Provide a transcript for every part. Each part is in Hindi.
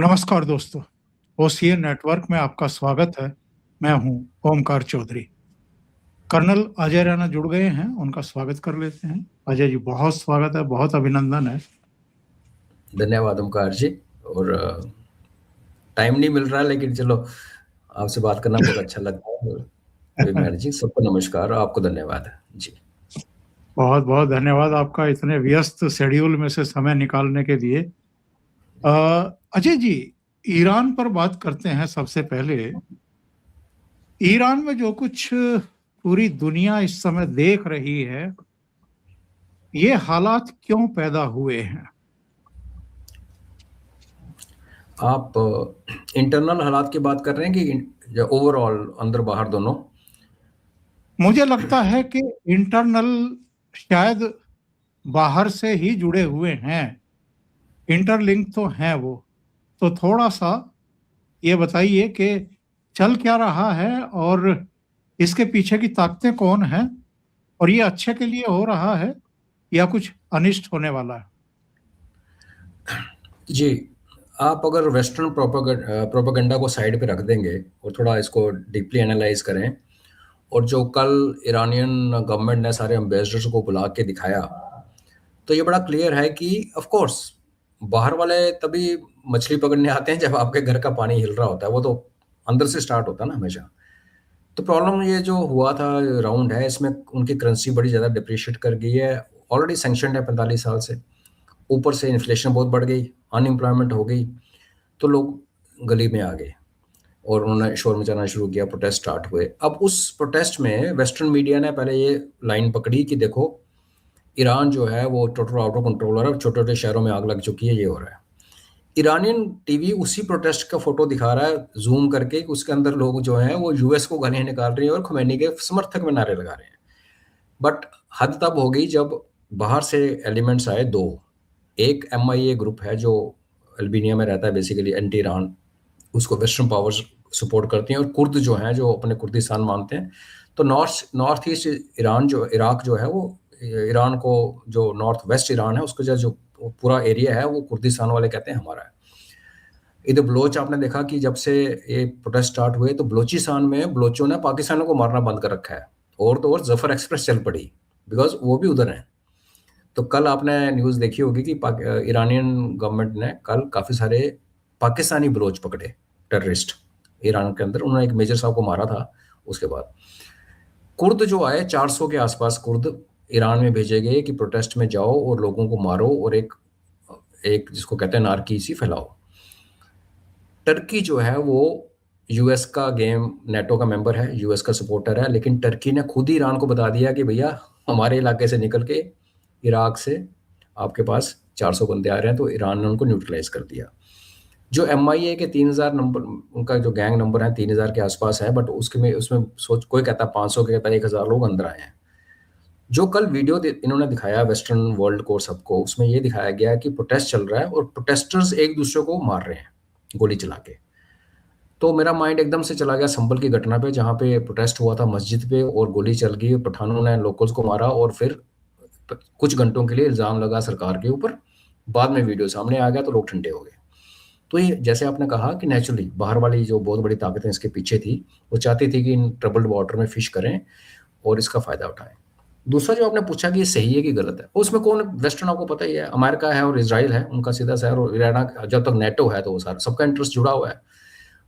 नमस्कार दोस्तों, ओसीए नेटवर्क में आपका स्वागत है। मैं हूं ओमकार चौधरी। कर्नल अजय रैना जुड़ गए हैं, उनका स्वागत कर लेते हैं। अजय जी, बहुत स्वागत है, बहुत अभिनंदन है। धन्यवाद ओमकार जी। और टाइम नहीं मिल रहा, लेकिन चलो आपसे बात करना बहुत अच्छा लगता है। मैनेजिंग जी, सबको नमस्कार और आपको धन्यवाद जी। बहुत बहुत धन्यवाद आपका इतने व्यस्त शेड्यूल में से समय निकालने के लिए। अजय जी, ईरान पर बात करते हैं। सबसे पहले ईरान में जो कुछ पूरी दुनिया इस समय देख रही है, ये हालात क्यों पैदा हुए हैं? आप इंटरनल हालात की बात कर रहे हैं कि ओवरऑल अंदर बाहर दोनों? मुझे लगता है कि इंटरनल शायद बाहर से ही जुड़े हुए हैं, इंटरलिंक तो हैं वो। तो थोड़ा सा ये बताइए कि चल क्या रहा है और इसके पीछे की ताकतें कौन हैं, और ये अच्छे के लिए हो रहा है या कुछ अनिष्ट होने वाला है? जी, आप अगर वेस्टर्न प्रोपेगेंडा को साइड पे रख देंगे और थोड़ा इसको डीपली एनालाइज करें, और जो कल ईरानियन गवर्नमेंट ने सारे एम्बेसडर्स को बुला के दिखाया, तो ये बड़ा क्लियर है कि ऑफ कोर्स बाहर वाले तभी मछली पकड़ने आते हैं जब आपके घर का पानी हिल रहा होता है। वो तो अंदर से स्टार्ट होता है ना हमेशा। तो प्रॉब्लम ये जो हुआ था राउंड है, इसमें उनकी करेंसी बड़ी ज़्यादा डिप्रिशिएट कर गई है। ऑलरेडी सैंक्शन है 45 साल से, ऊपर से इन्फ्लेशन बहुत बढ़ गई, अनएम्प्लॉयमेंट हो गई, तो लोग गली में आ गए और उन्होंने शोर मचाना शुरू किया, प्रोटेस्ट स्टार्ट हुए। अब उस प्रोटेस्ट में वेस्टर्न मीडिया ने पहले ये लाइन पकड़ी कि देखो ईरान जो है वो टोटल आउट ऑफ कंट्रोल हो रहा है, छोटे छोटे शहरों में आग लग चुकी है, ये हो रहा है। ईरानियन टीवी उसी प्रोटेस्ट का फोटो दिखा रहा है जूम करके कि उसके अंदर लोग जो हैं वो यूएस को गालियां निकाल रहे हैं और खुमैनी के समर्थक में नारे लगा रहे हैं। बट हद तब हो गई जब बाहर से एलिमेंट्स आए दो। एक एमआईए ग्रुप है जो अल्बेनिया में रहता है, बेसिकली एंटी ईरान, उसको वेस्टर्न पावर्स सपोर्ट करती हैं, और कुर्द जो हैं जो अपने कुर्दिस्तान मानते हैं। तो नॉर्थ ईस्ट ईरान जो इराक जो है वो ईरान को, जो नॉर्थ वेस्ट ईरान है उसको जो पूरा एरिया है वो कुर्दिस्तान वाले कहते हैं हमारा है। इधर बलोच आपने देखा कि जब से ये प्रोटेस्ट स्टार्ट हुए तो बलोचिस्तान में बलोचों ने पाकिस्तानियों को मारना बंद कर रखा है, और तो और जफर एक्सप्रेस चल पड़ी, बिकॉज वो भी उधर हैं। तो कल आपने न्यूज़ देखी होगी कि ईरानियन गवर्नमेंट ने कल काफ़ी सारे पाकिस्तानी बलोच पकड़े, टेररिस्ट ईरान के अंदर। उन्होंने एक मेजर साहब को मारा था। उसके बाद कुर्द जो आए 400 के आसपास कुर्द ईरान में भेजे गए कि प्रोटेस्ट में जाओ और लोगों को मारो और एक एक जिसको कहते हैं नारकी सी फैलाओ। टर्की जो है वो यूएस का गेम, नेटो का मेंबर है, यूएस का सपोर्टर है, लेकिन टर्की ने खुद ही ईरान को बता दिया कि भैया हमारे इलाके से निकल के इराक से आपके पास 400 बंदे आ रहे हैं, तो ईरान ने उनको न्यूट्रलाइज कर दिया। जो एमआईए के 3000 नंबर, उनका जो गैंग नंबर है 3000 के आसपास है, बट उसमें सोच कोई कहता है 500 के, कहता है 1000 लोग अंदर आए हैं। जो कल वीडियो इन्होंने दिखाया वेस्टर्न वर्ल्ड को सबको, उसमें ये दिखाया गया कि प्रोटेस्ट चल रहा है और प्रोटेस्टर्स एक दूसरे को मार रहे हैं गोली चला के। तो मेरा माइंड एकदम से चला गया संभल की घटना पे, जहाँ पे प्रोटेस्ट हुआ था मस्जिद पे और गोली चल गई, पठानों ने लोकल्स को मारा और फिर कुछ घंटों के लिए इल्ज़ाम लगा सरकार के ऊपर। बाद में वीडियो सामने आ गया तो लोग ठंडे हो गए। तो ये जैसे आपने कहा कि नेचुरली बाहर वाली जो बहुत बड़ी ताकतें इसके पीछे थी, वो चाहती थी कि इन ट्रबल्ड वाटर में फिश करें और इसका फ़ायदा उठाएं। दूसरा जो आपने पूछा कि ये सही है कि गलत है, उसमें कौन वेस्टर्न, आपको पता ही है, अमेरिका है और इजराइल है, उनका सीधा सा है, और ईरान जब तक नेटो है तो वो सारा सबका इंटरेस्ट जुड़ा हुआ है।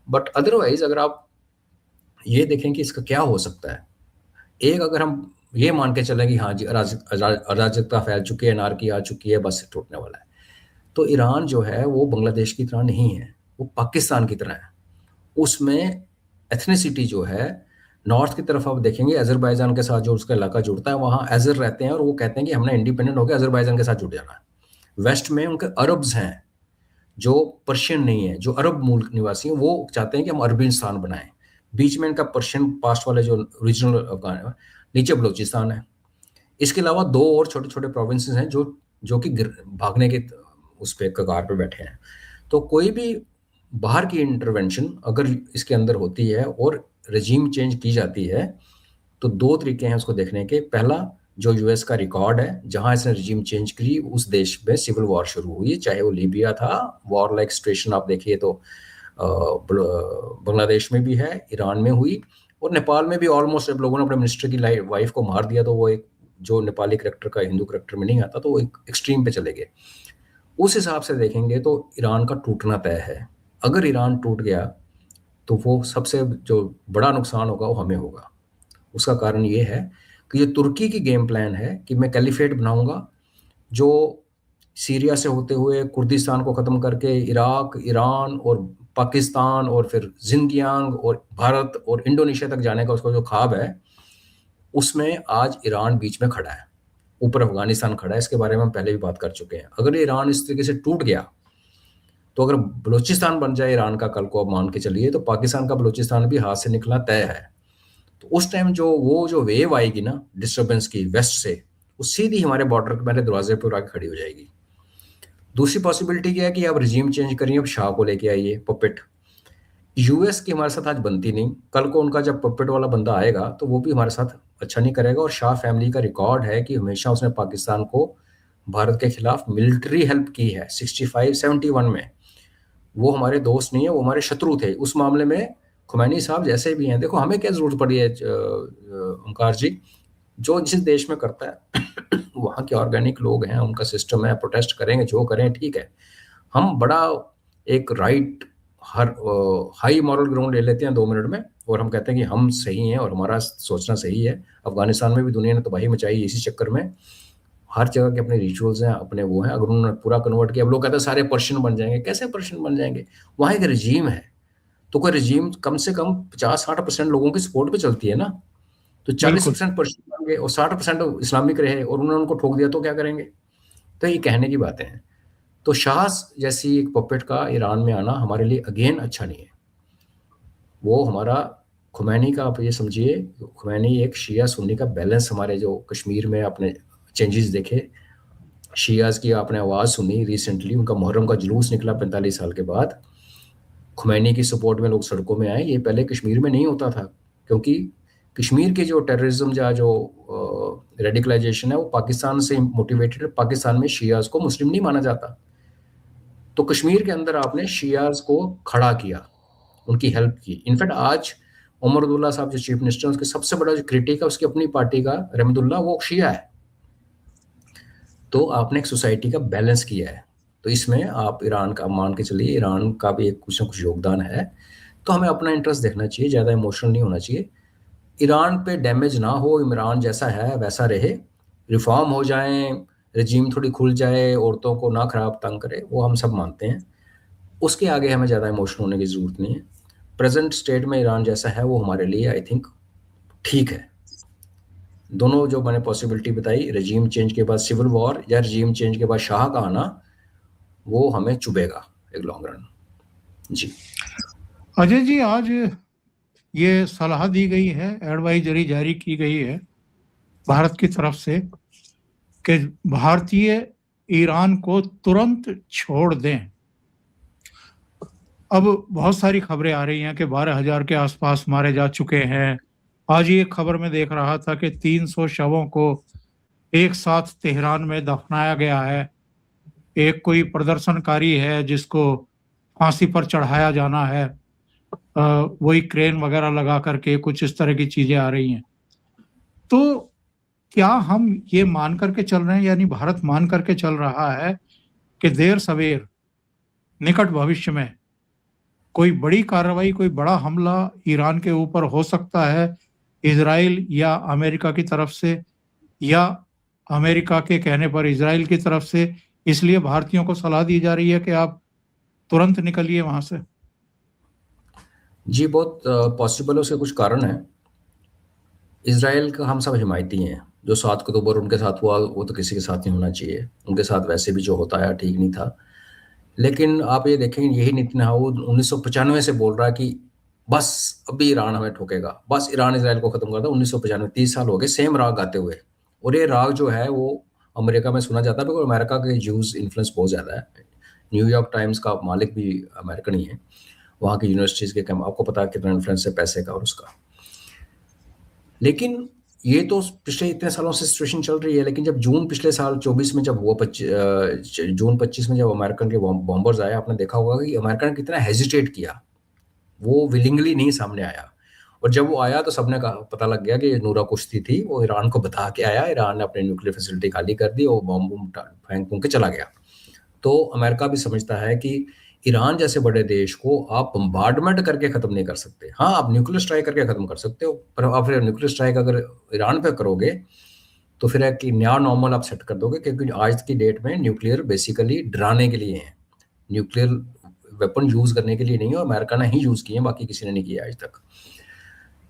बट अदरवाइज अगर आप ये देखें कि इसका क्या हो सकता है, एक अगर हम ये मान के चलें कि हाँ जी अराजकता फैल चुकी है, अनारकी आ चुकी है, बस टूटने वाला है, तो ईरान जो है वो बांग्लादेश की तरह नहीं है, वो पाकिस्तान की तरह है। उसमें एथनिसिटी जो है, नॉर्थ की तरफ आप देखेंगे अजरबैजान के साथ जो उसका इलाका जुड़ता है, वहाँ अजर रहते हैं और वो कहते हैं कि हमने इंडिपेंडेंट होकर अजरबैजान के साथ जुड़ जाना है। वेस्ट में उनके अरब्स हैं जो पर्शियन नहीं है, जो अरब मूल निवासी हैं, वो चाहते हैं कि हम अरबिस्तान बनाएं। बीच में इनका पर्शियन पास्ट वाले जो रीजनल अफगान है, नीचे बलूचिस्तान है। इसके अलावा दो और छोटे छोटे प्रोविंसेस हैं जो जो कि भागने के उस पे कगार पे बैठे हैं। तो कोई भी बाहर की इंटरवेंशन अगर इसके अंदर होती है और रजीम चेंज की जाती है, तो दो तरीके हैं उसको देखने के। पहला, जो यूएस का रिकॉर्ड है, जहां इसने रिजीम चेंज करी उस देश में सिविल वॉर शुरू हुई, चाहे वो लीबिया था, वॉर लाइक सिचुएशन आप देखिए तो बांग्लादेश में भी है, ईरान में हुई, और नेपाल में भी ऑलमोस्ट जब लोगों ने अपने मिनिस्टर की वाइफ को मार दिया तो वो एक जो नेपाली करेक्टर का हिंदू करेक्टर में नहीं आता तो वो एक एक्सट्रीम पे चले गए। उस हिसाब से देखेंगे तो ईरान का टूटना तय है। अगर ईरान टूट गया तो वो सबसे जो बड़ा नुकसान होगा वो हमें होगा। उसका कारण ये है कि ये तुर्की की गेम प्लान है कि मैं कैलिफेट बनाऊंगा जो सीरिया से होते हुए कुर्दिस्तान को ख़त्म करके इराक, ईरान और पाकिस्तान और फिर जिनजियांग और भारत और इंडोनेशिया तक जाने का उसका जो ख्वाब है, उसमें आज ईरान बीच में खड़ा है, ऊपर अफगानिस्तान खड़ा है। इसके बारे में हम पहले भी बात कर चुके हैं। अगर ईरान इस तरीके से टूट गया तो अगर बलूचिस्तान बन जाए ईरान का कल को, अब मान के चलिए, तो पाकिस्तान का बलूचिस्तान भी हाथ से निकलना तय है। तो उस टाइम जो वेव आएगी ना डिस्टर्बेंस की वेस्ट से, वो सीधी हमारे बॉर्डर के मेरे दरवाजे पर आके खड़ी हो जाएगी। दूसरी पॉसिबिलिटी क्या है कि आप रिजीम चेंज करिए, अब शाह को लेके आइए, पपेट। यूएस की हमारे साथ आज बनती नहीं, कल को उनका जब पपेट वाला बंदा आएगा तो वो भी हमारे साथ अच्छा नहीं करेगा। और शाह फैमिली का रिकॉर्ड है कि हमेशा उसने पाकिस्तान को भारत के खिलाफ मिलिट्री हेल्प की है। 65-71 में वो हमारे दोस्त नहीं है, वो हमारे शत्रु थे। उस मामले में खुमैनी साहब जैसे भी हैं, देखो हमें क्या जरूरत पड़ी है ओंकार जी, जो जिस देश में करता है वहाँ के ऑर्गेनिक लोग हैं, उनका सिस्टम है, प्रोटेस्ट करेंगे, जो करें ठीक है। हम बड़ा एक राइट हर हाई मॉरल ग्राउंड ले लेते हैं 2 मिनट में और हम कहते हैं कि हम सही हैं और हमारा सोचना सही है। अफगानिस्तान में भी दुनिया ने तबाही मचाई इसी चक्कर में। हर जगह के अपने रिचुअल्स हैं, अपने वो हैं। अगर उन्होंने पूरा कन्वर्ट किया, अब लोग कहते हैं सारे पर्शियन बन जाएंगे। कैसे पर्शियन बन जाएंगे? वहाँ एक रजीम है, तो कोई रजीम कम से कम 50-60% लोगों की सपोर्ट पे चलती है ना। तो 40% पर्शियन बन गए और 60% इस्लामिक रहे और उन्होंने उनको ठोक दिया तो क्या करेंगे? तो ये कहने की बातें हैं। तो शाह जैसी एक पपेट का ईरान में आना हमारे लिए अगेन अच्छा नहीं है। वो हमारा खुमैनी का, आप ये समझिए, खुमैनी एक शिया सुन्नी का बैलेंस, हमारे जो कश्मीर में आपने चेंजेस देखे, शियाज की आपने आवाज़ सुनी रिसेंटली, उनका मुहर्रम का जुलूस निकला 45 साल के बाद, खुमैनी की सपोर्ट में लोग सड़कों में आए। ये पहले कश्मीर में नहीं होता था, क्योंकि कश्मीर के जो टेररिज्म या जो रेडिकलाइजेशन है वो पाकिस्तान से मोटिवेटेड है। पाकिस्तान में शियाज को मुस्लिम नहीं माना जाता, तो कश्मीर के अंदर आपने शियाज को खड़ा किया, उनकी हेल्प की। इनफैक्ट आज उमर अब्दुल्ला साहब जो चीफ मिनिस्टर, उसके सबसे बड़ा जो क्रिटिक है उसकी अपनी पार्टी का रहमतुल्लाह, वो शिया है। तो आपने एक सोसाइटी का बैलेंस किया है। तो इसमें आप ईरान का मान के चलिए, ईरान का भी एक कुछ ना कुछ योगदान है। तो हमें अपना इंटरेस्ट देखना चाहिए, ज़्यादा इमोशनल नहीं होना चाहिए। ईरान पे डैमेज ना हो, इमरान जैसा है वैसा रहे, रिफॉर्म हो जाए, रजीम थोड़ी खुल जाए, औरतों को ना खराब तंग करे, वो हम सब मानते हैं। उसके आगे हमें ज़्यादा इमोशनल होने की ज़रूरत नहीं है। प्रेजेंट स्टेट में ईरान जैसा है वो हमारे लिए आई थिंक ठीक है। दोनों जो मैंने पॉसिबिलिटी बताई, रजीम चेंज के बाद सिविल वॉर या रजीम चेंज के बाद शाह का आना, वो हमें चुभेगा एक लॉन्ग रन। जी अजय जी, आज ये सलाह दी गई है, एडवाइजरी जारी की गई है भारत की तरफ से कि भारतीय ईरान को तुरंत छोड़ दें। अब बहुत सारी खबरें आ रही हैं कि 12,000 के आसपास मारे जा चुके हैं। आज ही एक खबर में देख रहा था कि 300 शवों को एक साथ तेहरान में दफनाया गया है। एक कोई प्रदर्शनकारी है जिसको फांसी पर चढ़ाया जाना है, वही क्रेन वगैरह लगा करके, कुछ इस तरह की चीजें आ रही हैं। तो क्या हम ये मान करके चल रहे हैं, यानी भारत मान करके चल रहा है कि देर सवेर निकट भविष्य में कोई बड़ी कार्रवाई, कोई बड़ा हमला ईरान के ऊपर हो सकता है, इजराइल या अमेरिका की तरफ से, या अमेरिका के कहने पर इजराइल की तरफ से, इसलिए भारतीयों को सलाह दी जा रही है कि आप तुरंत निकलिए वहां से? जी, बहुत पॉसिबल है। उसके कुछ कारण हैं। इसराइल का हम सब हिमायती हैं। जो 7 अक्टूबर उनके साथ हुआ वो तो किसी के साथ नहीं होना चाहिए। उनके साथ वैसे भी जो होता है ठीक नहीं था। लेकिन आप ये देखेंगे, यही नेतन्याहू 1995 से बोल रहा है कि बस अभी ईरान हमें ठोकेगा, बस ईरान इसराइल को खत्म कर दो। 1995, 30 साल हो गए सेम राग गाते हुए। और ये राग जो है वो अमेरिका में सुना जाता है, क्योंकि अमेरिका के ज्यूज इन्फ्लुएंस बहुत ज़्यादा है। न्यूयॉर्क टाइम्स का मालिक भी अमेरिकन ही है, वहाँ की यूनिवर्सिटीज़ के, आपको पता है कितना इन्फ्लुएंस है पैसे का और उसका। लेकिन ये तो पिछले इतने सालों से सिचुएशन चल रही है, लेकिन जब जून पिछले साल 24 में जब हुआ, जून 25 में जब अमेरिकन के बॉम्बर्स आए, आपने देखा होगा कि अमेरिका ने कितना हेजिटेट किया, वो विलिंगली नहीं सामने आया। और जब वो आया तो सबने पता लग गया कि ये नूरा कुश्ती थी, वो ईरान को बता के आया, ईरान ने अपनी न्यूक्लियर फैसिलिटी खाली कर दी और बॉम्ब फेंक फूंक के चला गया। तो अमेरिका भी समझता है कि ईरान जैसे बड़े देश को आप बम्बार्डमेंट करके खत्म नहीं कर सकते। हाँ, आप न्यूक्लियर स्ट्राइक करके खत्म कर सकते हो, पर आप फिर न्यूक्लियर स्ट्राइक अगर ईरान पे करोगे तो फिर एक नया नॉर्मल आप सेट कर दोगे, क्योंकि आज की डेट में न्यूक्लियर बेसिकली डराने के लिए है, न्यूक्लियर वेपन यूज करने के लिए नहीं है। अमेरिका ने ही यूज किए हैं, बाकी किसी ने नहीं किया आज तक।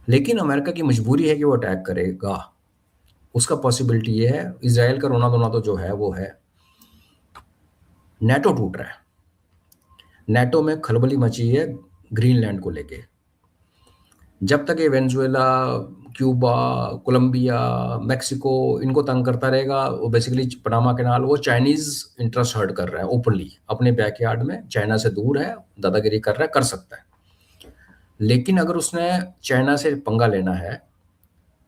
लेकिन अमेरिका की मजबूरी है कि वो अटैक करेगा। उसका पॉसिबिलिटी ये है, इजराइल का रोना धोना तो जो है वो है, नेटो टूट रहा है। नेटो में खलबली मची है ग्रीनलैंड को लेके। जब तक ये वेनेजुएला, क्यूबा, कोलंबिया, मेक्सिको इनको तंग करता रहेगा, वो बेसिकली पनामा कैनाल, वो चाइनीज इंटरेस्ट हर्ट कर रहा है ओपनली अपने बैकयार्ड में, चाइना से दूर है, दादागिरी कर रहा है, कर सकता है। लेकिन अगर उसने चाइना से पंगा लेना है,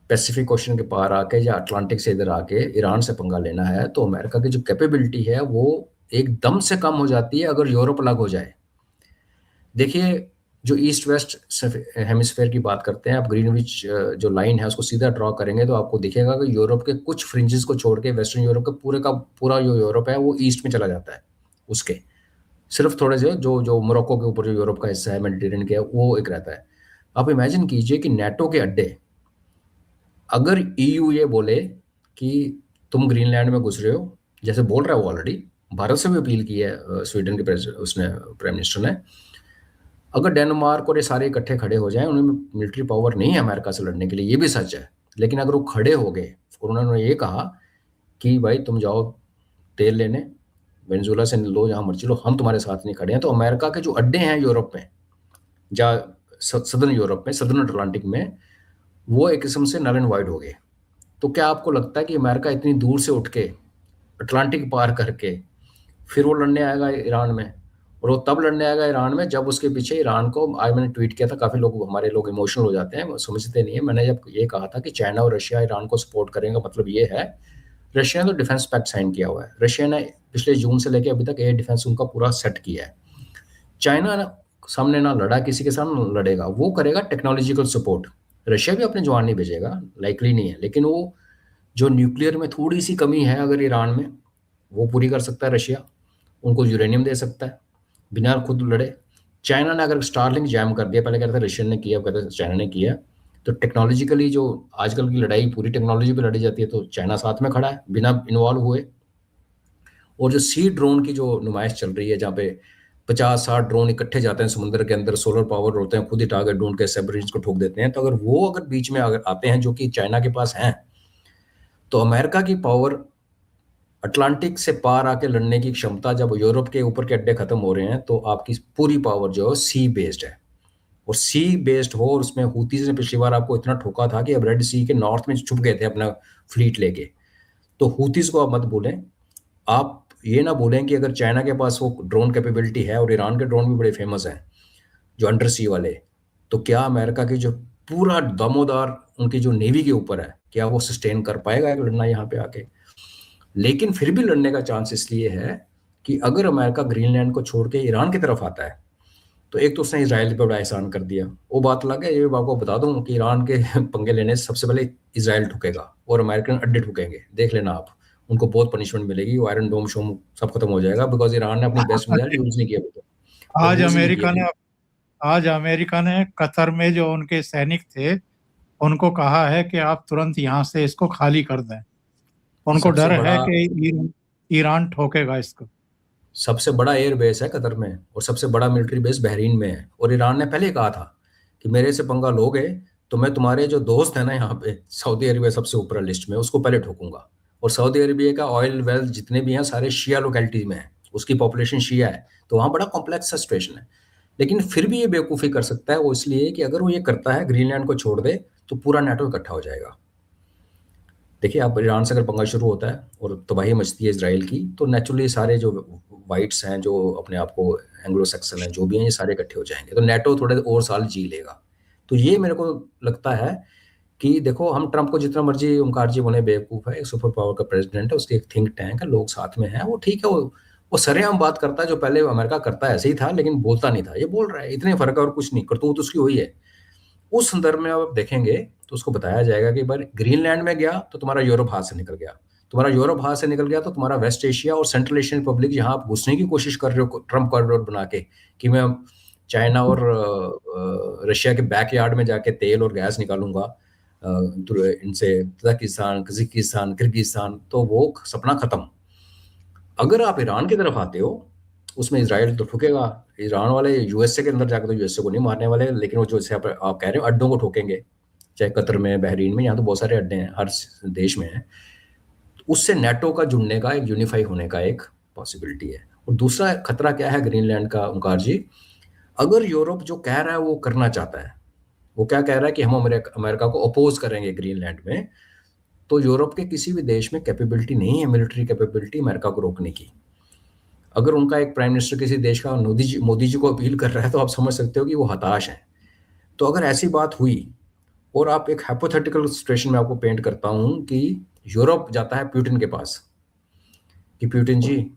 पैसिफिक ओशन के पार आके या अटलांटिक से इधर आके ईरान से पंगा लेना है, तो अमेरिका की जो कैपेबिलिटी है वो एकदम से कम हो जाती है अगर यूरोप अलग हो जाए। देखिए, जो ईस्ट वेस्ट हेमिस्फेयर की बात करते हैं, आप ग्रीनविच जो लाइन है उसको सीधा ड्रॉ करेंगे तो आपको दिखेगा कि यूरोप के कुछ फ्रिंजेस को छोड़ के वेस्टर्न यूरोप का पूरा जो यूरोप है वो ईस्ट में चला जाता है। उसके सिर्फ थोड़े से जो मोरक्को के ऊपर जो यूरोप का हिस्सा है, मेडिटेरियन के, वो एक रहता है। आप इमेजिन कीजिए कि नेटो के अड्डे, अगर ईयू ये बोले कि तुम ग्रीनलैंड में घुस रहे हो, जैसे बोल रहा है वो ऑलरेडी, भारत से भी अपील की है स्वीडन के उसने प्राइम मिनिस्टर ने, अगर डेनमार्क और ये सारे इकट्ठे खड़े हो जाएं, उन्हें मिलिट्री पावर नहीं है अमेरिका से लड़ने के लिए, ये भी सच है, लेकिन अगर वो खड़े हो गए और उन्होंने ये कहा कि भाई तुम जाओ तेल लेने, वेनेजुएला से लो, जहाँ मर्जी लो, हम तुम्हारे साथ नहीं खड़े हैं, तो अमेरिका के जो अड्डे हैं यूरोप में, जहाँ सदर्न यूरोप में, सदर्न अटलांटिक में, वो एक किस्म से नल एंड वाइड हो गए। तो क्या आपको लगता है कि अमेरिका इतनी दूर से उठ के अटलांटिक पार करके फिर वो लड़ने आएगा ईरान में? और वो तब लड़ने आएगा ईरान में जब उसके पीछे ईरान को, आज मैंने ट्वीट किया था, काफ़ी लोग, हमारे लोग इमोशनल हो जाते हैं, समझते नहीं है। मैंने जब ये कहा था कि चाइना और रशिया ईरान को सपोर्ट करेंगे, मतलब ये है, रशिया ने तो डिफेंस पैक्ट साइन किया हुआ है, रशिया ने पिछले जून से लेकर अभी तक एयर डिफेंस उनका पूरा सेट किया है। चाइना सामने ना लड़ा, किसी के सामने लड़ेगा, वो करेगा टेक्नोलॉजिकल सपोर्ट। रशिया भी अपने जवान नहीं भेजेगा, लाइकली नहीं है, लेकिन वो जो न्यूक्लियर में थोड़ी सी कमी है अगर ईरान में, वो पूरी कर सकता है रशिया, उनको यूरेनियम दे सकता है बिना खुद लड़े। चाइना ने अगर स्टारलिंक जैम कर दिया, पहले कहते थे रशियन ने किया, अब कहते चाइना ने किया, तो टेक्नोलॉजिकली जो आजकल की लड़ाई पूरी टेक्नोलॉजी पे लड़ी जाती है, तो चाइना साथ में खड़ा है बिना इन्वॉल्व हुए। और जो सी ड्रोन की जो नुमाइश चल रही है, जहाँ पे 50-60 ड्रोन इकट्ठे जाते हैं समुद्र के अंदर, सोलर पावर होते हैं, खुद ही टारगेट ढूंढ के सबमरीन्स को ठोक देते हैं, तो अगर बीच में अगर आते हैं, जो कि चाइना के पास हैं, तो अमेरिका की पावर अटलांटिक से पार आके लड़ने की क्षमता, जब यूरोप के ऊपर के अड्डे खत्म हो रहे हैं, तो आपकी पूरी पावर जो है सी बेस्ड है। और सी बेस्ड हो, और उसमें हूतीज ने पिछली बार आपको इतना ठोका था कि अब रेड सी के नॉर्थ में छुप गए थे अपना फ्लीट लेके। तो हूतीज को आप मत बोलें, आप ये ना बोलें कि अगर चाइना के पास वो ड्रोन कैपेबिलिटी है, और ईरान के ड्रोन भी बड़े फेमस हैं जो अंडर सी वाले, तो क्या अमेरिका की जो पूरा दामोदार उनकी जो नेवी के ऊपर है, क्या वो सस्टेन कर पाएगा एक लड़ना यहाँ पे आके? लेकिन फिर भी लड़ने का चांस इसलिए है कि अगर अमेरिका ग्रीनलैंड को छोड़ के ईरान की तरफ आता है, तो एक तो उसने इजराइल पे बड़ा एहसान कर दिया, वो बात अलग है। ये आपको बता दूं कि ईरान के पंगे लेने से सबसे पहले इजराइल ठुकेगा और अमेरिकन अड्डे ठुकेंगे, देख लेना आप, उनको बहुत पनिशमेंट मिलेगी, वो आयरन डोम शोम सब खत्म हो जाएगा, बिकॉज ईरान ने अपनी बेस्ट मिसाइल यूज नहीं किया अभी तक, और आज यूज ही नहीं अमेरिका किया। ने आज अमेरिका ने कतर में जो उनके सैनिक थे उनको कहा है कि आप तुरंत यहाँ से इसको खाली कर दें। उनको सबसे डर है बड़ा कि ईरान ठोकेगा इसको। सबसे बड़ा एयर बेस है कतर में, और सबसे बड़ा मिलिट्री बेस बहरीन में है। और ईरान ने पहले कहा था कि मेरे से पंगा लोगे तो मैं तुम्हारे जो दोस्त है ना यहाँ पे, सऊदी अरेबिया सबसे ऊपर लिस्ट में, उसको पहले ठोकूंगा। और सऊदी अरेबिया का ऑयल वेल जितने भी हैं सारे शिया लोकेलिटीज में है, उसकी पॉपुलेशन शिया है, तो वहाँ बड़ा कॉम्प्लेक्स सा सिचुएशन है। लेकिन फिर भी ये बेवकूफ़ी कर सकता है वो, इसलिए कि अगर वो ये करता है, ग्रीनलैंड को छोड़ दे, तो पूरा नेटो इकट्ठा हो जाएगा। देखिए, आप ईरान से अगर पंगा शुरू होता है और तबाही मचती है इसराइल की, तो नेचुरली सारे जो वाइट्स हैं, जो अपने आप को एंग्लो सेक्सन हैं, जो भी हैं, ये सारे इकट्ठे हो जाएंगे, तो नेटो थोड़े और साल जी लेगा। तो ये मेरे को लगता है कि देखो हम ट्रंप को जितना मर्जी ओमकार जी बोले बेवकूफ़ है, एक सुपर पावर का प्रेसिडेंट है, उसकी एक थिंक टैंक है, लोग साथ में हैं, वो ठीक है, वो सरेआम बात करता है, जो पहले अमेरिका करता है ऐसे ही था, लेकिन बोलता नहीं था, ये बोल रहा है, इतने फ़र्क है और कुछ नहीं, करतूत उसकी हुई है। उस संदर्भ में आप देखेंगे तो उसको बताया जाएगा कि भाई ग्रीनलैंड में गया तो तुम्हारा यूरोप हाथ से निकल गया, तुम्हारा यूरोप हाथ से निकल गया तो तुम्हारा वेस्ट एशिया और सेंट्रल एशियन रिपब्लिक जहां आप घुसने की कोशिश कर रहे हो ट्रम्प कॉरिडोर बना के कि मैं चाइना और रशिया के बैकयार्ड में जाके तेल और गैस निकालूंगा इनसे, तजाकिस्तान, कजाकिस्तान, किर्गिस्तान, तो वो सपना खत्म। अगर आप ईरान की तरफ आते हो, उसमें इजराइल तो ठुकेगा, ईरान वाले यूएसए के अंदर जाकर तो यूएसए को नहीं मारने वाले, लेकिन वो जो जैसे आप कह रहे हो अड्डों को ठोकेंगे, चाहे कतर में, बहरीन में, यहाँ तो बहुत सारे अड्डे हैं, हर देश में है। उससे नेटो का जुड़ने का, एक यूनिफाई होने का एक पॉसिबिलिटी है। और दूसरा खतरा क्या है ग्रीनलैंड का ओंकार जी, अगर यूरोप जो कह रहा है वो करना चाहता है, वो क्या कह रहा है कि हम अमेरिका को अपोज करेंगे ग्रीनलैंड में, तो यूरोप के किसी भी देश में कैपेबिलिटी नहीं है, मिलिट्री कैपेबिलिटी अमेरिका को रोकने की। अगर उनका एक प्राइम मिनिस्टर किसी देश का मोदी जी को अपील कर रहा है, तो आप समझ सकते हो कि वो हताश है। तो अगर ऐसी बात हुई, और आप एक हाइपोथेटिकल सिचुएशन में आपको पेंट करता हूं कि यूरोप जाता है पुतिन के पास कि पुतिन जी,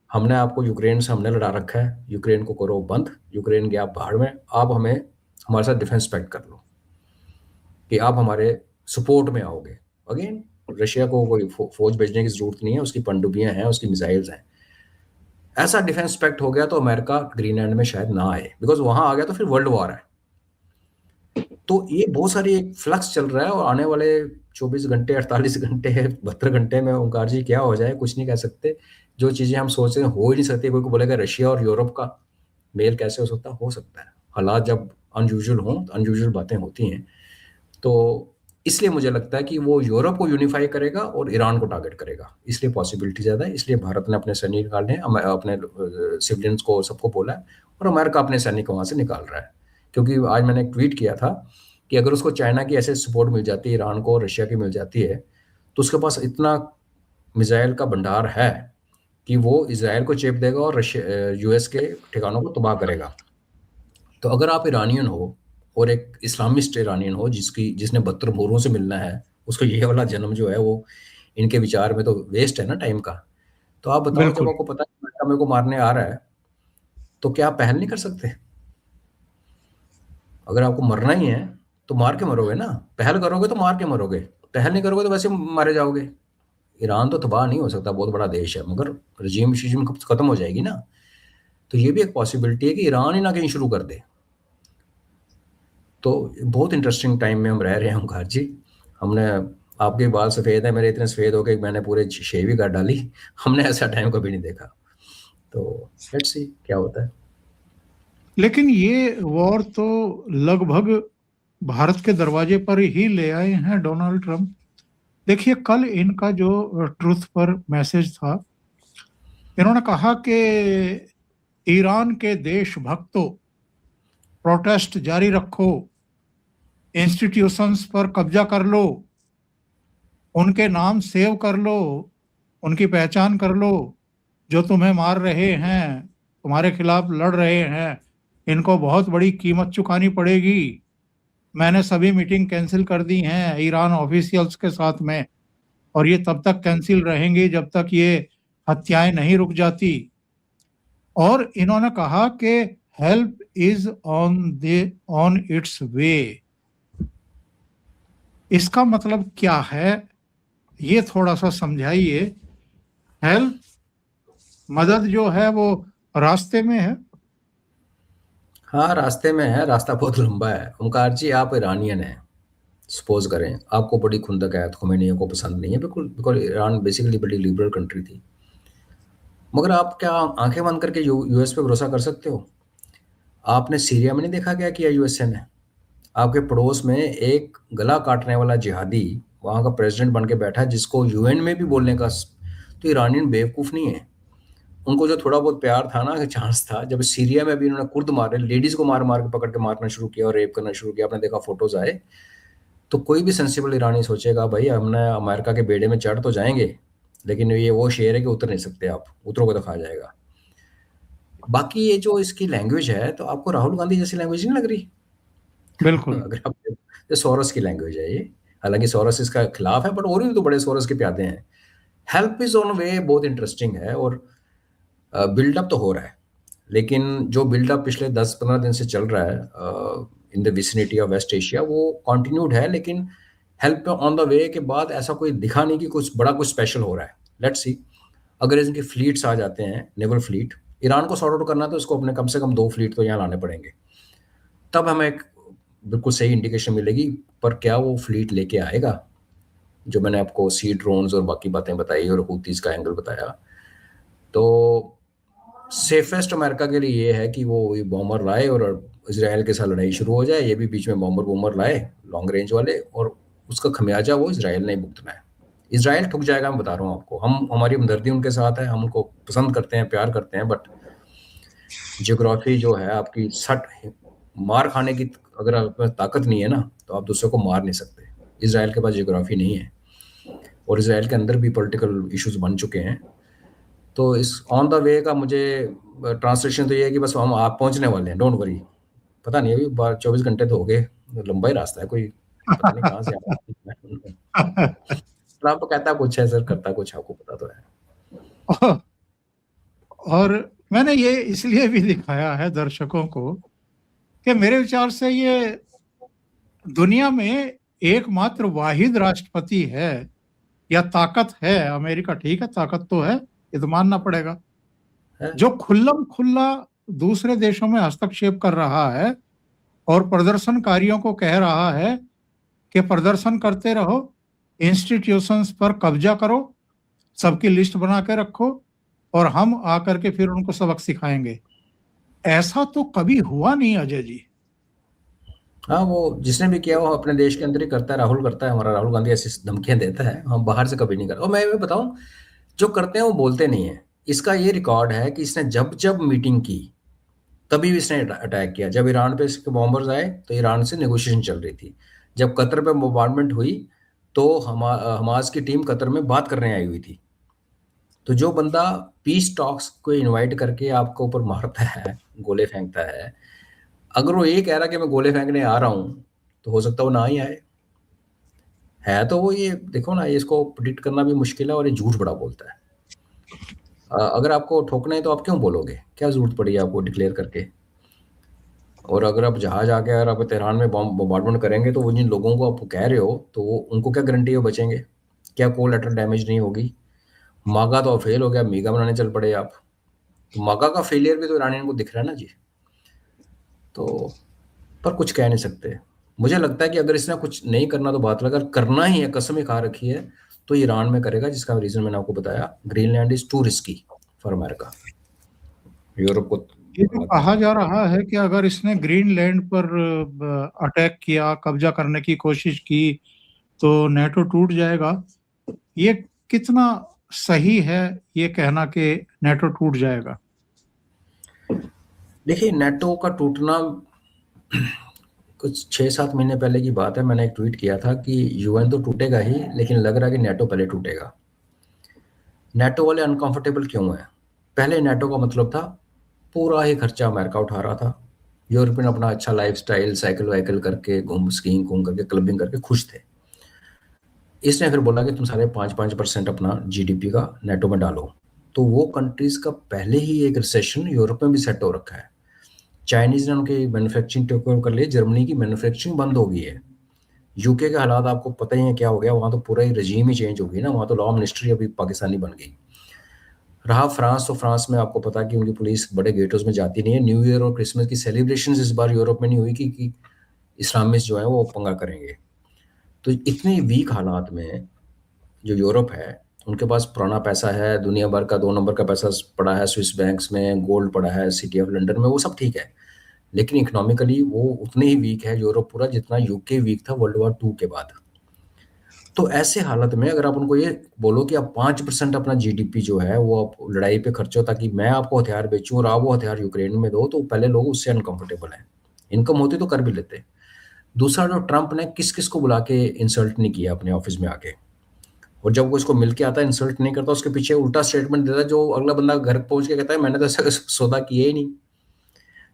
हमने आपको यूक्रेन से हमने लड़ा रखा है, यूक्रेन को करो बंद, यूक्रेन के आप बाहर में, आप हमें हमारे साथ डिफेंस पैक्ट कर लो कि आप हमारे सपोर्ट में आओगे। अगेन रशिया को कोई फौज भेजने की जरूरत नहीं है, उसकी पनडुब्बियां हैं, उसकी मिसाइल्स हैं। ऐसा डिफेंस पैक्ट हो गया तो अमेरिका ग्रीनलैंड में शायद ना आए, बिकॉज वहां आ गया तो फिर वर्ल्ड वॉर है। तो ये बहुत सारी एक फ्लक्स चल रहा है, और आने वाले 24 घंटे, 48 घंटे, 72 घंटे में ओंकार जी क्या हो जाए कुछ नहीं कह सकते। जो चीजें हम सोच रहे हैं हो ही नहीं सकती। कोई को बोलेगा रशिया और यूरोप का मेल कैसे हो सकता है। हालात जब अनयूजुअल हों तो अनयूजुअल बातें होती हैं। तो इसलिए मुझे लगता है कि वो यूरोप को यूनिफाई करेगा और ईरान को टारगेट करेगा, इसलिए पॉसिबिलिटी ज़्यादा है। इसलिए भारत ने अपने सैनिक निकाले हैं, अपने सिविलियंस को सबको बोला है, और अमेरिका अपने सैनिक वहाँ से निकाल रहा है। क्योंकि आज मैंने एक ट्वीट किया था कि अगर उसको चाइना की ऐसे सपोर्ट मिल जाती है, ईरान को, रशिया की मिल जाती है, तो उसके पास इतना मिसाइल का भंडार है कि वो इसराइल को चेप देगा और यूएस के ठिकानों को तबाह करेगा। तो अगर आप ईरानियन हो और एक इस्लामिस्ट ईरानियन हो जिसने 72 मोहरों से मिलना है, उसको ये वाला जन्म जो है वो इनके विचार में तो वेस्ट है ना टाइम का। तो आप बताओ, जब बिल्कुल। आपको पता है अमेरिका मेरे को मारने आ रहा है, तो क्या आप पहल नहीं कर सकते? अगर आपको मरना ही है तो मार के मरोगे ना, पहल करोगे तो मार के मरोगे, पहल नहीं करोगे तो वैसे मारे जाओगे। ईरान तो तबाह नहीं हो सकता, बहुत बड़ा देश है, मगर रजीम शिजीम खत्म हो जाएगी ना। तो ये भी एक पॉसिबिलिटी है कि ईरान ही ना कहीं शुरू कर दे। तो बहुत इंटरेस्टिंग टाइम में हम रह रहे हैं ओंकार जी। हमने, आपके बाल सफ़ेद है, मेरे इतने सफ़ेद हो गए मैंने पूरे शेव ही कर डाली। हमने ऐसा टाइम कभी नहीं देखा। तो लेट्स सी क्या होता है। लेकिन ये वॉर तो लगभग भारत के दरवाजे पर ही ले आए हैं डोनाल्ड ट्रंप। देखिए, कल इनका जो ट्रुथ पर मैसेज था, इन्होंने कहा कि ईरान के देशभक्तों, प्रोटेस्ट जारी रखो, इंस्टीट्यूशंस पर कब्जा कर लो, उनके नाम सेव कर लो, उनकी पहचान कर लो, जो तुम्हें मार रहे हैं, तुम्हारे खिलाफ लड़ रहे हैं, इनको बहुत बड़ी कीमत चुकानी पड़ेगी। मैंने सभी मीटिंग कैंसिल कर दी हैं ईरान ऑफिशियल्स के साथ में, और ये तब तक कैंसिल रहेंगी जब तक ये हत्याएं नहीं रुक जाती। और इन्होंने कहा कि हेल्प इज ऑन इट्स वे। इसका मतलब क्या है, ये थोड़ा सा समझाइए। हेल्प, मदद जो है वो रास्ते में है। हाँ, रास्ते में है, रास्ता बहुत लंबा है। ओंकार जी, आप ईरानियन हैं, सपोज करें आपको बड़ी खुंदक है, खोमेनी को पसंद नहीं है, बिल्कुल बिल्कुल, ईरान बेसिकली बड़ी लिबरल कंट्री थी, मगर आप क्या आंखें बंद करके यूएस पे भरोसा कर सकते हो? आपने सीरिया में नहीं देखा क्या किया यूएसए ने? आपके पड़ोस में एक गला काटने वाला जिहादी वहाँ का प्रेसिडेंट बन के बैठा है, जिसको यूएन में भी बोलने का तो ईरानियन बेवकूफ़ नहीं है। उनको जो थोड़ा बहुत प्यार था ना, चांस था, जब सीरिया में भी इन्होंने कुर्द मारे, लेडीज को मार मार के पकड़ के मारना शुरू किया और रेप करना शुरू किया, आपने देखा फोटोज आए, तो कोई भी सेंसिबल ईरानी सोचेगा भाई हमने अमेरिका के बेड़े में चढ़ तो जाएंगे, लेकिन ये वो शेर है कि उतर नहीं सकते, आप उतरोगे तो खा जाएगा। बाकी ये जो इसकी लैंग्वेज है, तो आपको राहुल गांधी जैसी लैंग्वेज नहीं लग रही? बिल्कुल। अगर आप, ये सोरोस की लैंग्वेज है ये, हालांकि सोरस इसका खिलाफ है, बट और भी तो बड़े सोरस के प्यादे हैं। हेल्प इज ऑन वे बहुत इंटरेस्टिंग है, और बिल्डअप तो हो रहा है, लेकिन जो बिल्डअप पिछले 10-15 दिन से चल रहा है in the vicinity of West Asia, वो कंटिन्यूड है, लेकिन हेल्प ऑन द वे के बाद ऐसा कोई दिखा नहीं कि कुछ बड़ा कुछ स्पेशल हो रहा है। लेट्स सी, अगर इनके फ्लीट्स आ जाते हैं, नेवल फ्लीट, ईरान को सॉर्ट आउट करना है तो इसको अपने कम से कम 2 फ्लीट तो यहाँ लाने पड़ेंगे, तब हमें एक बिल्कुल सही इंडिकेशन मिलेगी। पर क्या वो फ्लीट लेके आएगा? जो मैंने आपको सी ड्रोन्स और बाकी बातें बताई और हूतीज का एंगल बताया, तो सेफेस्ट अमेरिका के लिए ये है कि वो ये बॉम्बर लाए और इसराइल के साथ लड़ाई शुरू हो जाए, ये भी बीच में बॉम्बर लाए लॉन्ग रेंज वाले, और उसका खमियाजा वो इसराइल ने भुगतना है। इसराइल ठुक जाएगा, मैं बता रहा हूँ आपको। हमारी हमदर्दी उनके साथ है, हम उनको पसंद करते हैं, प्यार करते हैं, बट जियोग्राफी जो है आपकी सट मार खाने की, अगर आप में ताकत नहीं है ना, तो आप दूसरे को मार नहीं सकते। इसराइल के पास जियोग्राफी नहीं है, और इसराइल के अंदर भी पॉलिटिकल इश्यूज बन चुके हैं। तो इस ऑन द वे का मुझे ट्रांसलेशन तो ये है कि बस हम आप पहुंचने वाले हैं, डोंट वरी। पता नहीं, अभी 24 घंटे तो हो गए, लंबा ही रास्ता है, कोई पता नहीं कहाँ से ट्रम्प कहता कुछ है सर, करता कुछ, आपको पता तो है। और मैंने ये इसलिए भी दिखाया है दर्शकों को कि मेरे विचार से ये दुनिया में एकमात्र वाहिद राष्ट्रपति है या ताकत है, अमेरिका ठीक है ताकत तो है, ये तो मानना पड़ेगा, जो खुल्लम खुल्ला दूसरे देशों में हस्तक्षेप कर रहा है और प्रदर्शनकारियों को कह रहा है कि प्रदर्शन करते रहो, इंस्टीट्यूशंस पर कब्जा करो, सबकी लिस्ट बना के रखो और हम आकर के फिर उनको सबक सिखाएंगे। ऐसा तो कभी हुआ नहीं अजय जी। हाँ, वो जिसने भी किया वो अपने देश के अंदर ही करता है। राहुल करता है, हमारा राहुल गांधी ऐसी धमकियां देता है, हम बाहर से कभी नहीं करते। और मैं बताऊं, जो करते हैं वो बोलते नहीं है। इसका ये रिकॉर्ड है कि इसने जब जब मीटिंग की तभी भी इसने अटैक किया। जब ईरान पे इसके बॉम्बर्स आए तो ईरान से नेगोशिएशन चल रही थी। जब कतर पे बोmbardment हुई तो हमास की टीम कतर में बात करने आई हुई थी। तो जो बंदा पीस टॉक्स को इनवाइट करके आपके ऊपर मारता है, गोले फेंकता है, अगर वो ये कह रहा कि मैं गोले फेंकने आ रहा हूँ, तो हो सकता है वो ना ही आए। है तो वो, ये देखो ना, ये इसको प्रिडिक्ट करना भी मुश्किल है, और ये झूठ बड़ा बोलता है। अगर आपको ठोकना है तो आप क्यों बोलोगे? क्या जरूरत पड़ी आपको डिक्लेयर करके? और अगर आप जहाज आके अगर आप तेहरान में बॉम्बार्डमेंट करेंगे, तो वो जिन लोगों को आप कह रहे हो, तो वो उनको क्या गारंटी है बचेंगे? क्या कोलैटरल डैमेज नहीं होगी? मागा तो फेल हो गया, मीगा बनाने चल पड़े आप। तो मागा का फेलियर भी तो ईरानियन को दिख रहा है ना जी। तो पर कुछ कह नहीं सकते। मुझे लगता है कि अगर इसने कुछ नहीं करना तो बात लगा, करना ही है, कसम ही खा रखी है, तो ईरान में करेगा, जिसका रीजन मैंने आपको बताया। Greenland is to risky for America. Europe को ये तो कहा जा रहा है कि अगर इसने ग्रीनलैंड पर अटैक किया, कब्जा करने की कोशिश की, तो नेटो टूट जाएगा। ये कितना सही है ये कहना कि नेटो टूट जाएगा? देखिए, नेटो का टूटना कुछ 6-7 महीने पहले की बात है। मैंने एक ट्वीट किया था कि यूएन तो टूटेगा ही, लेकिन लग रहा है कि नेटो पहले टूटेगा। नेटो वाले अनकंफर्टेबल क्यों है? पहले नेटो का मतलब था पूरा ही खर्चा अमेरिका उठा रहा था। यूरोपियन अपना अच्छा लाइफस्टाइल, साइकिल वाइकिल करके, स्कीइंग करके, क्लबिंग करके खुश थे। इसने फिर बोला कि तुम सारे 5% अपना जीडीपी का नेटो में डालो। तो वो कंट्रीज का पहले ही एक रिसेशन यूरोप में भी सेट हो रखा है। चाइनीज ने उनकी मैन्युफैक्चरिंग टेक ओवर कर ली, जर्मनी की मैन्युफैक्चरिंग बंद हो गई है। यूके के हालात आपको पता ही है क्या हो गया, वहाँ तो पूरा ही रजीम ही चेंज हो गई ना, वहाँ तो लॉ मिनिस्ट्री अभी पाकिस्तानी बन गई। रहा फ्रांस, तो फ्रांस में आपको पता कि उनकी पुलिस बड़े गेटों में जाती नहीं है। न्यू ईयर और क्रिसमस की सेलिब्रेशन इस बार यूरोप में नहीं हुई कि इस्लामिस्ट जो है वो पंगा करेंगे। तो इतनी वीक हालात में जो यूरोप है, उनके पास पुराना पैसा है, दुनिया भर का 2 नंबर का पैसा पड़ा है स्विस बैंक्स में, गोल्ड पड़ा है सिटी ऑफ लंदन में, वो सब ठीक है, लेकिन इकोनॉमिकली वो उतने ही वीक है यूरोप पूरा जितना यूके वीक था वर्ल्ड वॉर 2 के बाद। तो ऐसे हालत में अगर आप उनको ये बोलो कि आप 5% अपना जीडीपी जो है वो आप लड़ाई पे खर्चो ताकि मैं आपको हथियार बेचूं और आप वो हथियार यूक्रेन में दो, तो पहले लोग उससे अनकंफर्टेबल हैं। इनकम होती तो कर भी लेते। दूसरा, जो ट्रंप ने किस किस को बुला के इंसल्ट नहीं किया अपने ऑफिस में आके, और जब वो इसको मिल के आता है इंसल्ट नहीं करता, उसके पीछे उल्टा स्टेटमेंट देता है, जो अगला बंदा घर पहुंच के कहता है मैंने तो ऐसा सौदा किया ही नहीं।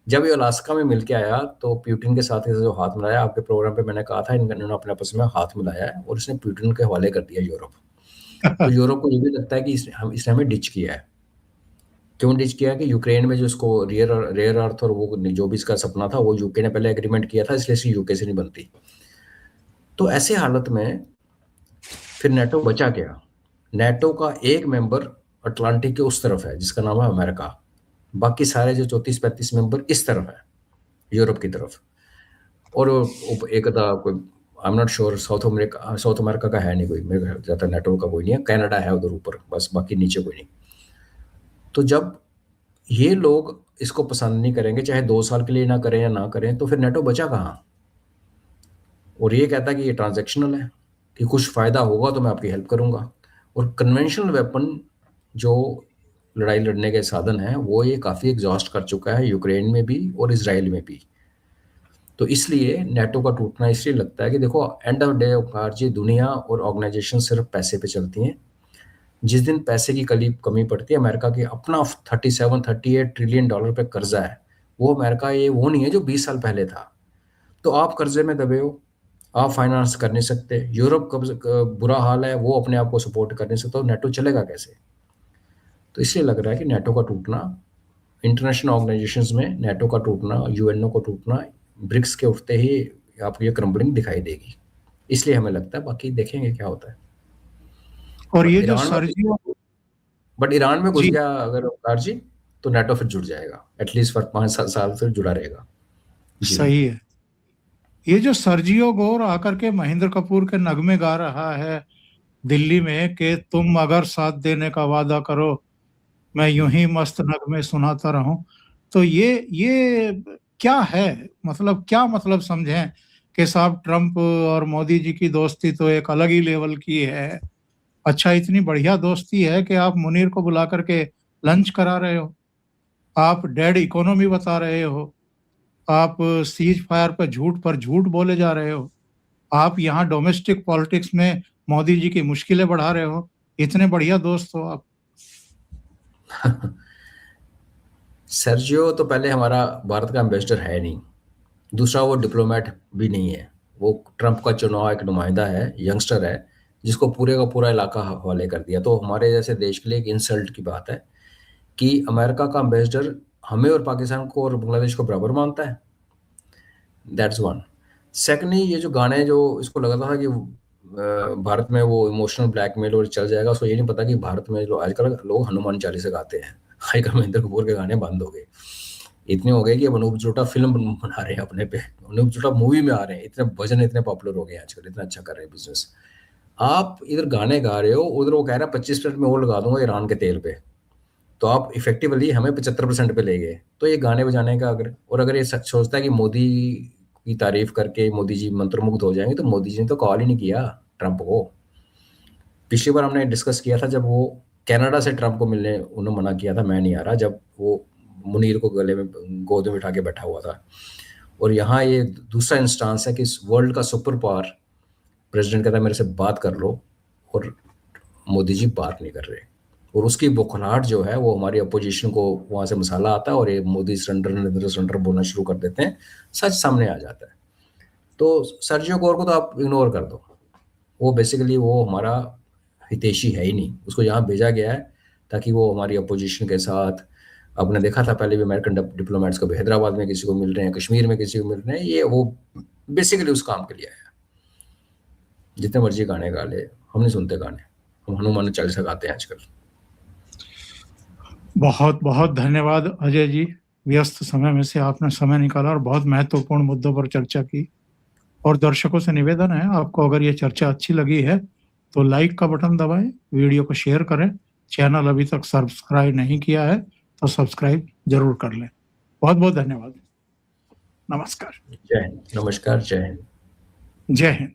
जब ये अलास्का में मिल के आया तो पुतिन के साथ जो हाथ मिलाया, आपके प्रोग्राम पे मैंने कहा था इन्होंने अपने आपस में हाथ मिलाया है और इसने पुतिन के हवाले कर दिया यूरोप। तो यूरोप को ये भी लगता है कि इसने हमें डिच किया है। क्यों डिच किया कि यूक्रेन में जो इसको रेयर अर्थ और वो जो भी इसका सपना था वो यूके ने पहले एग्रीमेंट किया था, इसलिए इसकी यूके से नहीं बनती। तो ऐसे हालत में फिर नेटो बचा क्या? नेटो का एक मेंबर अटलांटिक के उस तरफ है जिसका नाम है अमेरिका। बाकी सारे जो 34-35 मेंबर इस तरफ है, यूरोप की तरफ। और एक था कोई, I am not sure, south America का है नहीं कोई, मेरे ख्याल ज्यादा नेटो का कोई नहीं है, कनाडा है उधर ऊपर बस, बाकी नीचे कोई नहीं। तो जब ये लोग इसको पसंद नहीं करेंगे, चाहे 2 साल के लिए ना करें या ना करें, तो फिर नेटो बचा कहाँ? और ये कहता है कि ये ट्रांजैक्शनल है, कि कुछ फायदा होगा तो मैं आपकी हेल्प करूंगा। और कन्वेंशनल वेपन जो लड़ाई लड़ने के साधन है वो ये काफी एग्जॉस्ट कर चुका है, यूक्रेन में भी और इसराइल में भी। तो इसलिए नेटो का टूटना इसलिए लगता है कि देखो, एंड ऑफ डे जी, दुनिया और ऑर्गेनाइजेशन सिर्फ पैसे पे चलती हैं। जिस दिन पैसे की कमी पड़ती है, अमेरिका की अपना 37-38 ट्रिलियन डॉलर पे कर्जा है, वो अमेरिका ये वो नहीं है जो 20 साल पहले था। तो आप कर्जे में दबे हो, आप फाइनेंस कर नहीं सकते। यूरोप का बुरा हाल है, वो अपने आप को सपोर्ट कर नहीं सकता, तो नेटो चलेगा कैसे? तो इसलिए लग रहा है कि नेटो का टूटना, इंटरनेशनल ऑर्गेनाइजेशंस में नेटो का टूटना, यूएनओ का टूटना, ब्रिक्स के उठते ही आपको ये क्रम्बलिंग दिखाई देगी। इसलिए हमें लगता है, बाकी देखेंगे क्या होता है। और ये जो सर्जियो, बट ईरान में घुस जी, गया अगर ओमकार जी, तो नेटो फिर जुड़ जाएगा, एटलीस्ट फॉर 5-7 साल फिर जुड़ा रहेगा। सही है। ये जो सर्जियो गोर आकर के महेंद्र कपूर के नगमे गा रहा है दिल्ली में कि तुम अगर साथ देने का वादा करो मैं यूं ही मस्त नगमे सुनाता रहूं, तो ये क्या है? मतलब क्या मतलब समझें कि साहब ट्रम्प और मोदी जी की दोस्ती तो एक अलग ही लेवल की है। अच्छा, इतनी बढ़िया दोस्ती है कि आप मुनीर को बुला करके लंच करा रहे हो, आप डेड इकोनॉमी बता रहे हो, आप सीज फायर पर झूठ बोले जा रहे हो, आप यहाँ डोमेस्टिक पॉलिटिक्स में मोदी जी की मुश्किलें बढ़ा रहे हो। इतने बढ़िया दोस्त हो आप। सर्जियो तो पहले हमारा भारत का एम्बेसडर है नहीं, दूसरा वो डिप्लोमेट भी नहीं है, वो ट्रंप का चुनाव एक नुमाइंदा है, यंगस्टर है, जिसको पूरे का पूरा इलाका हवाले कर दिया। तो हमारे जैसे देश के लिए एक इंसल्ट की बात है कि अमेरिका का एम्बेसडर हमें और पाकिस्तान को और बांग्लादेश को बराबर मानता है। That's one. सेकेंडली, ये जो गाने जो इसको लगा था कि भारत में वो इमोशनल ब्लैकमेल और चल जाएगा, उसको ये नहीं पता कि भारत में जो आजकल लोग हनुमान चालीसा गाते हैं, आजकल महेंद्र कपूर के गाने बंद हो गए, इतने हो गए कि अब अनूप जलोटा फिल्म बना रहे हैं अपने पे, अनूप जलोटा मूवी में आ रहे हैं, इतने भजन इतने पॉपुलर हो गए आजकल, इतना अच्छा कर रहे हैं बिजनेस। आप इधर गाने गा रहे हो, उधर वो कह रहा है 25 मिनट में और लगा दूंगा ईरान के तेल पे, तो आप इफेक्टिवली हमें 75% पे ले गए। तो ये गाने बजाने का अगर ये सच सोचता है कि मोदी की तारीफ करके मोदी जी मंत्रमुग्ध हो जाएंगे, तो मोदी जी ने तो कॉल ही नहीं किया ट्रंप को। पिछली बार हमने डिस्कस किया था जब वो कनाडा से ट्रंप को मिलने उन्होंने मना किया था, मैं नहीं आ रहा, जब वो मुनीर को गले में गोद में बिठा के बैठा हुआ था। और यहाँ ये दूसरा इंस्टांस है कि वर्ल्ड का सुपर पावर प्रेसिडेंट कहता है मेरे से बात कर लो, और मोदी जी बात नहीं कर रहे, और उसकी बौखलाहट जो है वो हमारी अपोजिशन को वहाँ से मसाला आता है, और ये मोदी सरेंडर नरेंद्र सरेंडर बोलना शुरू कर देते हैं, सच सामने आ जाता है। तो सर्जियो गोर को तो आप इग्नोर कर दो, वो बेसिकली वो हमारा हितैषी है ही नहीं, उसको यहाँ भेजा गया है ताकि वो हमारी अपोजिशन के साथ, आपने देखा था पहले भी अमेरिकन डिप्लोमेट्स को हैदराबाद में किसी को मिल रहे हैं, कश्मीर में किसी को मिल रहे हैं, ये वो बेसिकली उस काम के लिए आया। जितने मर्जी गाने गा ले, हम नहीं सुनते गाने, हम हनुमान चालीसा गाते हैं आजकल। बहुत बहुत धन्यवाद अजय जी, व्यस्त समय में से आपने समय निकाला और बहुत महत्वपूर्ण मुद्दों पर चर्चा की। और दर्शकों से निवेदन है, आपको अगर ये चर्चा अच्छी लगी है तो लाइक का बटन दबाएं, वीडियो को शेयर करें, चैनल अभी तक सब्सक्राइब नहीं किया है तो सब्सक्राइब जरूर कर लें। बहुत बहुत धन्यवाद। नमस्कार। जय हिंद। नमस्कार। जय हिंद। जय हिंद।